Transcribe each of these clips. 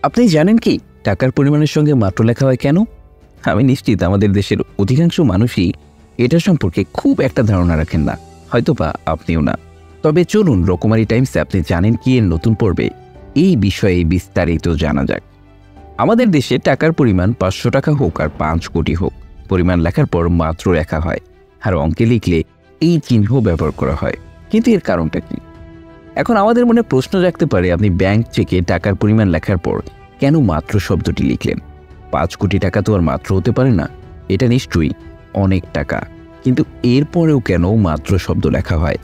আপনি জানেন কি টাকার পরিমাণের সঙ্গে মাত্র লেখা হয় কেন? আমি নিশ্চিত আমাদের দেশের অধিকাংশ মানুষই এটা সম্পর্কে খুব একটা ধারণা রাখেন না, হয়তোবা আপনিও না। তবে চলুন রকমারি টাইমসে আপনি জানেন কি এর নতুন পর্বে এই বিষয়ে বিস্তারিত জানা যাক। আমাদের দেশে টাকার পরিমাণ 500 টাকা হোক আর 5 কোটি হোক, পরিমাণ লেখার পর মাত্র লেখা হয়, আর অঙ্কে লিখলে এই চিহ্ন ব্যবহার করা হয়। কিন্তু এর কারণটা কি? এখন আমাদের মনে প্রশ্ন জাগতে পারে, আপনি ব্যাংক চেকে টাকার পরিমাণ লেখার পর কেন মাত্র শব্দটি লিখলেন? 5 কোটি টাকা তো আর মাত্র হতে পারে না, এটা নিশ্চয়ই অনেক টাকা। কিন্তু এরপরেও কেন মাত্র শব্দ লেখা হয়?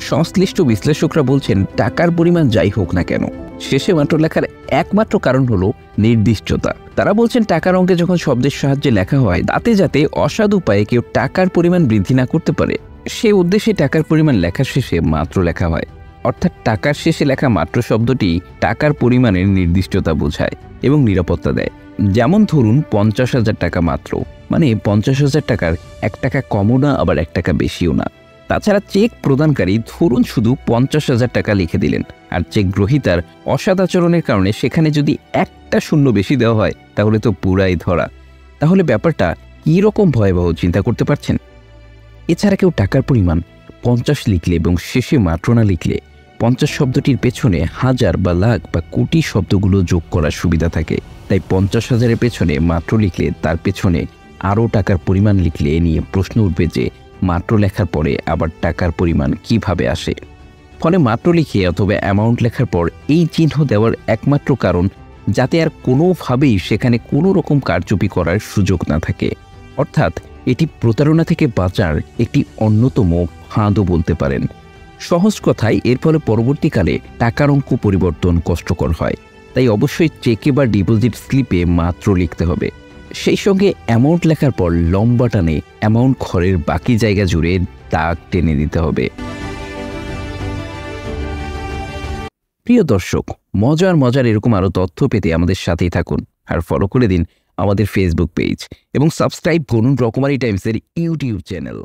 সংশ্লিষ্ট বিশ্লেষকরা বলছেন, টাকার পরিমাণ যাই হোক না কেন, শেষে মাত্র লেখার একমাত্র কারণ হলো নির্দিষ্টতা। তারা বলছেন, টাকার অঙ্কে যখন শব্দের সাহায্যে লেখা হয়, তাতে যাতে অসাধু উপায়ে কেউ টাকার পরিমাণ বৃদ্ধি না করতে পারে, সে উদ্দেশ্যে টাকার পরিমাণ লেখার শেষে মাত্র লেখা হয়। অর্থাৎ টাকার শেষে লেখা মাত্র শব্দটি টাকার পরিমাণের নির্দিষ্টতা বোঝায় এবং নিরাপত্তা দেয়। যেমন ধরুন 50,000 টাকা মাত্র, মানে 50,000 টাকার 1 টাকা কমও না, আবার 1 টাকা বেশিও না। তাছাড়া চেক প্রদানকারী ধরুন শুধু 50,000 টাকা লিখে দিলেন, আর চেক গ্রহীতার অসদাচরণের কারণে সেখানে যদি একটা শূন্য বেশি দেওয়া হয়, তাহলে তো পুরাই ধরা। তাহলে ব্যাপারটা কী রকম ভয়াবহ চিন্তা করতে পারছেন? এছাড়া কেউ টাকার পরিমাণ 50 লিখলে এবং শেষে মাত্র না লিখলে 50 শব্দটির পেছনে হাজার বা লাখ বা কোটি শব্দগুলো যোগ করার সুবিধা থাকে। তাই 50,000-এর পেছনে মাত্র লিখলে তার পেছনে আরও টাকার পরিমাণ লিখলে এ নিয়ে প্রশ্ন উঠবে যে মাত্র লেখার পরে আবার টাকার পরিমাণ কিভাবে আসে। ফলে মাত্র লিখে অথবা অ্যামাউন্ট লেখার পর এই চিহ্ন দেওয়ার একমাত্র কারণ যাতে আর কোনোভাবেই সেখানে কোনো রকম কারচুপি করার সুযোগ না থাকে। অর্থাৎ এটি প্রতারণা থেকে বাঁচার একটি অন্যতম ফাঁদও বলতে পারেন। সহজ কথায় এর ফলে পরবর্তীকালে টাকার অঙ্ক পরিবর্তন কষ্টকর হয়। তাই অবশ্যই চেকে বা ডিপোজিট স্লিপে মাত্র লিখতে হবে। সেই সঙ্গে অ্যামাউন্ট লেখার পর লম্বা টানে অ্যামাউন্ট ঘরের বাকি জায়গা জুড়ে দাগ টেনে দিতে হবে। প্রিয় দর্শক, মজার এরকম আরও তথ্য পেতে আমাদের সাথেই থাকুন, আর ফলো করে দিন আমাদের ফেসবুক পেজ এবং সাবস্ক্রাইব করুন রকমারি টাইমসের ইউটিউব চ্যানেল।